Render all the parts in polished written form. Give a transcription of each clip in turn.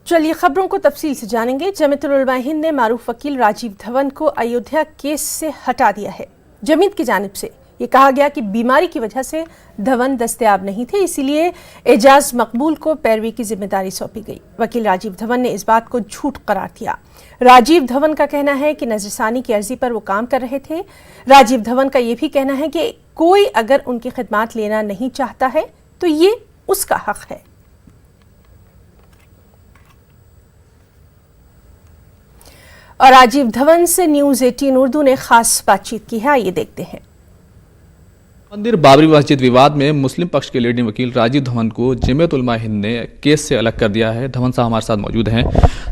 चलिए खबरों को तफसील से जानेंगे। जमीयतुल उलमा हिंद ने मारूफ वकील राजीव धवन को अयोध्या केस से हटा दिया है। जमीयत की जानिब से ये कहा गया कि बीमारी की वजह से धवन दस्तयाब नहीं थे, इसीलिए एजाज मकबूल को पैरवी की जिम्मेदारी सौंपी गई। वकील राजीव धवन ने इस बात को झूठ करार दिया। राजीव धवन का कहना है कि नजरसानी की अर्जी पर वो काम कर रहे थे। राजीव धवन का ये भी कहना है कि कोई अगर उनकी खिदमात लेना नहीं चाहता है तो ये उसका हक है। और राजीव धवन से न्यूज़ 18 उर्दू ने खास बातचीत की है, आइए देखते हैं। मंदिर बाबरी मस्जिद विवाद में मुस्लिम पक्ष के लीडिंग वकील राजीव धवन को जमीयत उलमा हिंद ने केस से अलग कर दिया है। धवन साहब हमारे साथ मौजूद हैं।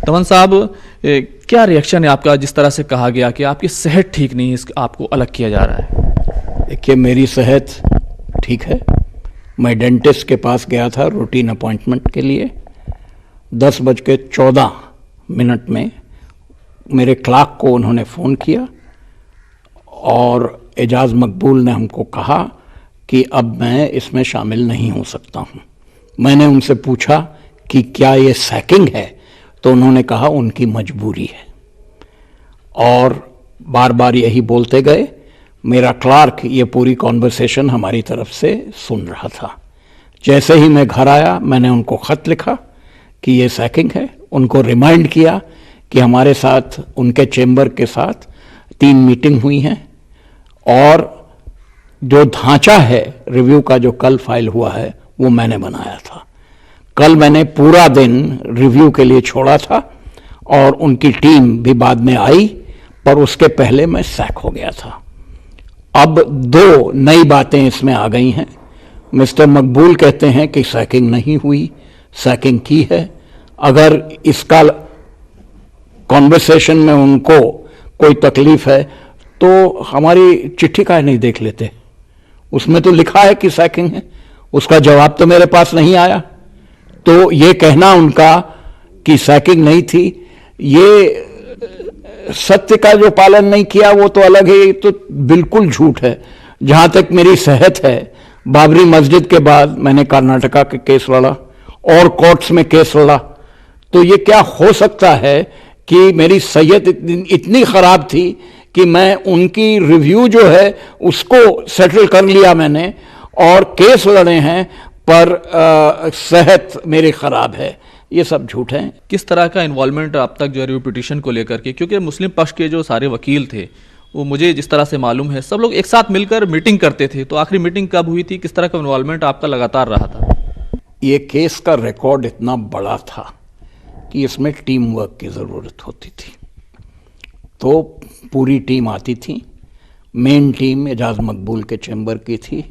धवन साहब, क्या रिएक्शन है आपका जिस तरह से कहा गया कि आपकी सेहत ठीक नहीं है, आपको अलग किया जा रहा है? देखिए, मेरी सेहत ठीक है। मैं डेंटिस्ट के पास गया था रूटीन अपॉइंटमेंट के लिए। 10:14 में मेरे क्लार्क को उन्होंने फ़ोन किया और एजाज मकबूल ने हमको कहा कि अब मैं इसमें शामिल नहीं हो सकता हूँ। मैंने उनसे पूछा कि क्या ये सैकिंग है, तो उन्होंने कहा उनकी मजबूरी है और बार बार यही बोलते गए। मेरा क्लार्क ये पूरी कॉन्वर्सेशन हमारी तरफ से सुन रहा था। जैसे ही मैं घर आया, मैंने उनको ख़त लिखा कि ये सैकिंग है। उनको रिमाइंड किया कि हमारे साथ उनके चेंबर के साथ 3 मीटिंग हुई हैं और जो ढांचा है रिव्यू का जो कल फाइल हुआ है वो मैंने बनाया था। कल मैंने पूरा दिन रिव्यू के लिए छोड़ा था और उनकी टीम भी बाद में आई, पर उसके पहले मैं सैक हो गया था। अब 2 नई बातें इसमें आ गई हैं। मिस्टर मकबूल कहते हैं कि सैकिंग नहीं हुई, सैकिंग की है। अगर इसका कॉन्वर्सेशन में उनको कोई तकलीफ है तो हमारी चिट्ठी काहे नहीं देख लेते? उसमें तो लिखा है कि सैकिंग है, उसका जवाब तो मेरे पास नहीं आया। तो ये कहना उनका कि सैकिंग नहीं थी, ये सत्य का जो पालन नहीं किया वो तो अलग है, तो बिल्कुल झूठ है। जहां तक मेरी सेहत है, बाबरी मस्जिद के बाद मैंने कर्नाटका के केस लड़ा और कोर्ट्स में केस लड़ा, तो ये क्या हो सकता है कि मेरी सेहत इतनी खराब थी कि मैं उनकी रिव्यू जो है उसको सेटल कर लिया मैंने और केस लड़े हैं, पर सेहत मेरी खराब है। ये सब झूठ है। किस तरह का इन्वॉल्वमेंट अब तक जो है रिव्यू पिटीशन को लेकर के, क्योंकि मुस्लिम पक्ष के जो सारे वकील थे वो मुझे जिस तरह से मालूम है सब लोग एक साथ मिलकर मीटिंग करते थे, तो आखिरी मीटिंग कब हुई थी? किस तरह का इन्वॉल्वमेंट आपका लगातार रहा था? ये केस का रिकॉर्ड इतना बड़ा था कि इसमें टीम वर्क की ज़रूरत होती थी, तो पूरी टीम आती थी। मेन टीम एजाज मकबूल के चैम्बर की थी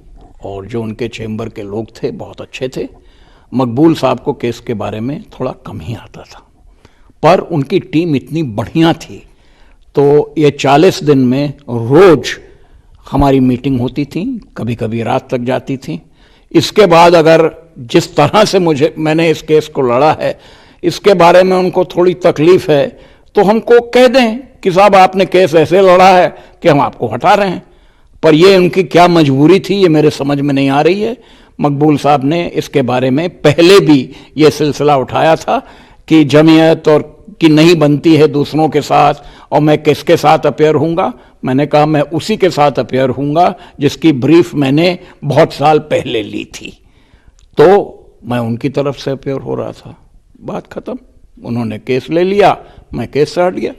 और जो उनके चैम्बर के लोग थे बहुत अच्छे थे। मकबूल साहब को केस के बारे में थोड़ा कम ही आता था, पर उनकी टीम इतनी बढ़िया थी, तो ये 40 दिन में रोज़ हमारी मीटिंग होती थी, कभी कभी रात तक जाती थी। इसके बाद अगर जिस तरह से मैंने इस केस को लड़ा है, इसके बारे में उनको थोड़ी तकलीफ है तो हमको कह दें कि साहब आपने केस ऐसे लड़ा है कि हम आपको हटा रहे हैं। पर ये उनकी क्या मजबूरी थी ये मेरे समझ में नहीं आ रही है। मकबूल साहब ने इसके बारे में पहले भी ये सिलसिला उठाया था कि जमीयत और की नहीं बनती है दूसरों के साथ और मैं किसके साथ अपेयर हूँगा। मैंने कहा मैं उसी के साथ अपेयर हूँगा जिसकी ब्रीफ मैंने बहुत साल पहले ली थी, तो मैं उनकी तरफ से अपेयर हो रहा था। बात खत्म। उन्होंने केस ले लिया, मैं केस से हट गया।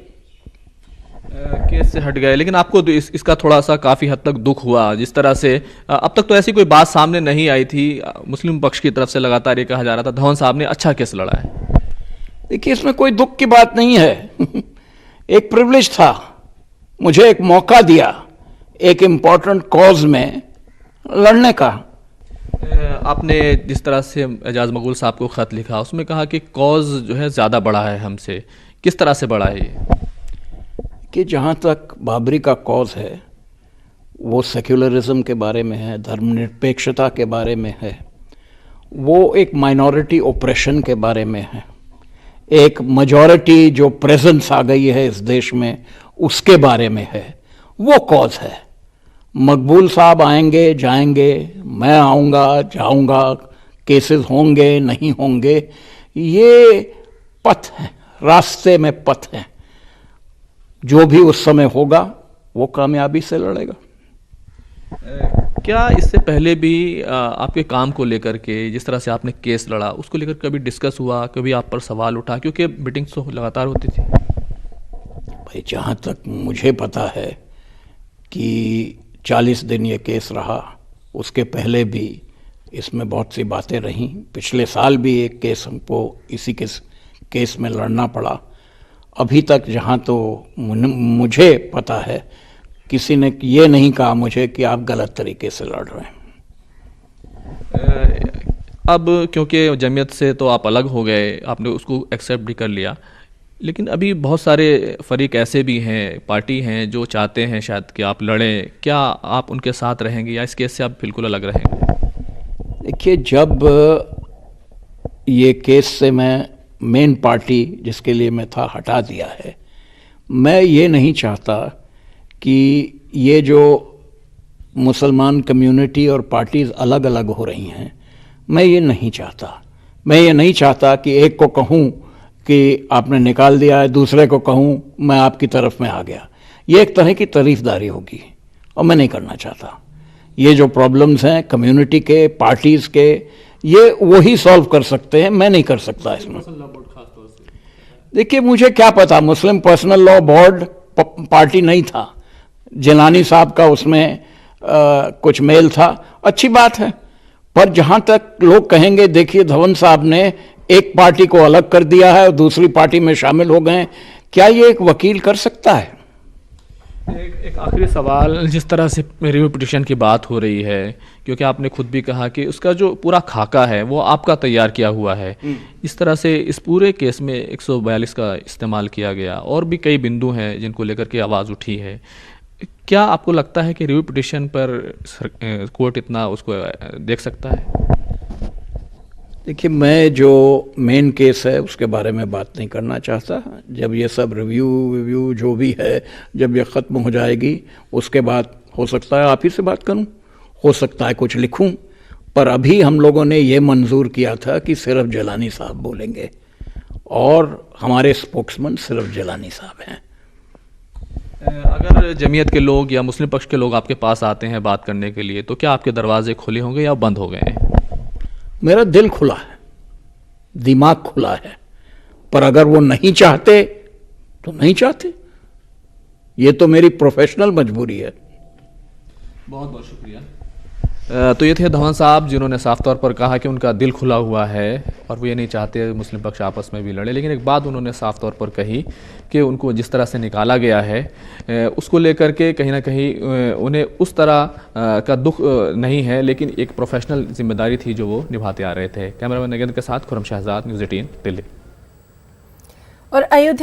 केस से हट गए, लेकिन आपको इसका थोड़ा सा काफ़ी हद तक दुख हुआ जिस तरह से अब तक तो ऐसी कोई बात सामने नहीं आई थी। मुस्लिम पक्ष की तरफ से लगातार ये कहा जा रहा था धवन साहब ने अच्छा केस लड़ा है। देखिए, इसमें कोई दुख की बात नहीं है। एक प्रिविलेज था, मुझे एक मौका दिया एक इम्पॉर्टेंट कॉज में लड़ने का। आपने जिस तरह से एजाज मकबूल साहब को ख़त लिखा उसमें कहा कि कॉज जो है ज़्यादा बड़ा है हमसे, किस तरह से बड़ा है ये? कि जहाँ तक बाबरी का कॉज है वो सेक्युलरिज्म के बारे में है, धर्मनिरपेक्षता के बारे में है, वो एक माइनॉरिटी ओप्रेशन के बारे में है, एक मेजॉरिटी जो प्रेजेंस आ गई है इस देश में उसके बारे में है, वो कॉज है। मकबूल साहब आएंगे जाएंगे, मैं आऊँगा जाऊँगा, केसेस होंगे नहीं होंगे, ये पथ हैं, रास्ते में पथ हैं। जो भी उस समय होगा वो कामयाबी से लड़ेगा। क्या इससे पहले भी आपके काम को लेकर के जिस तरह से आपने केस लड़ा उसको लेकर कभी डिस्कस हुआ, कभी आप पर सवाल उठा, क्योंकि मीटिंग्स तो लगातार होती थी? भाई जहाँ तक मुझे पता है कि 40 दिन ये केस रहा, उसके पहले भी इसमें बहुत सी बातें रहीं। पिछले साल भी एक केस हमको इसी केस में लड़ना पड़ा। अभी तक जहाँ तो मुझे पता है किसी ने ये नहीं कहा मुझे कि आप गलत तरीके से लड़ रहे हैं। अब क्योंकि जमीयत से तो आप अलग हो गए, आपने उसको एक्सेप्ट भी कर लिया, लेकिन अभी बहुत सारे फरीक ऐसे भी हैं, पार्टी हैं जो चाहते हैं शायद कि आप लड़ें। क्या आप उनके साथ रहेंगे या इस केस से आप बिल्कुल अलग रहेंगे? देखिए, जब ये केस से मैं मेन पार्टी जिसके लिए मैं था हटा दिया है, मैं ये नहीं चाहता कि ये जो मुसलमान कम्युनिटी और पार्टीज़ अलग अलग हो रही हैं, मैं ये नहीं चाहता। मैं ये नहीं चाहता कि एक को कहूँ कि आपने निकाल दिया है, दूसरे को कहूँ मैं आपकी तरफ में आ गया। ये एक तरह की तारीफदारी होगी और मैं नहीं करना चाहता। ये जो प्रॉब्लम्स हैं कम्युनिटी के, पार्टीज़ के, ये वही सॉल्व कर सकते हैं, मैं नहीं कर सकता इसमें। देखिए, मुझे क्या पता, मुस्लिम पर्सनल लॉ बोर्ड पार्टी नहीं था। जिलानी साहब का उसमें कुछ मेल था, अच्छी बात है। पर जहाँ तक लोग कहेंगे देखिए धवन साहब ने एक पार्टी को अलग कर दिया है और दूसरी पार्टी में शामिल हो गए, क्या ये एक वकील कर सकता है? एक आखिरी सवाल, जिस तरह से रिव्यू पिटीशन की बात हो रही है, क्योंकि आपने खुद भी कहा कि उसका जो पूरा खाका है वो आपका तैयार किया हुआ है, इस तरह से इस पूरे केस में 142 का इस्तेमाल किया गया और भी कई बिंदु हैं जिनको लेकर के आवाज़ उठी है। क्या आपको लगता है कि रिव्यू पिटीशन पर कोर्ट इतना उसको देख सकता है? देखिए, मैं जो मेन केस है उसके बारे में बात नहीं करना चाहता। जब ये सब रिव्यू जो भी है, जब ये ख़त्म हो जाएगी उसके बाद हो सकता है आप ही से बात करूं, हो सकता है कुछ लिखूं। पर अभी हम लोगों ने ये मंजूर किया था कि सिर्फ जिलानी साहब बोलेंगे और हमारे स्पोक्समैन सिर्फ जिलानी साहब हैं। अगर जमीयत के लोग या मुस्लिम पक्ष के लोग आपके पास आते हैं बात करने के लिए, तो क्या आपके दरवाजे खुले होंगे या बंद हो गए हैं? मेरा दिल खुला है, दिमाग खुला है, पर अगर वो नहीं चाहते तो नहीं चाहते। ये तो मेरी प्रोफेशनल मजबूरी है। बहुत बहुत शुक्रिया। तो ये थे धवन साहब जिन्होंने साफ तौर पर कहा कि उनका दिल खुला हुआ है और वो ये नहीं चाहते मुस्लिम पक्ष आपस में भी लड़े। लेकिन एक बात उन्होंने साफ तौर पर कही कि उनको जिस तरह से निकाला गया है उसको लेकर के कहीं ना कहीं उन्हें उस तरह का दुख नहीं है, लेकिन एक प्रोफेशनल जिम्मेदारी थी जो वो निभाते आ रहे थे। कैमरामैन नगेंद्र के साथ खुरम शहजाद, न्यूज़ 18 दिल्ली। और अयोध्या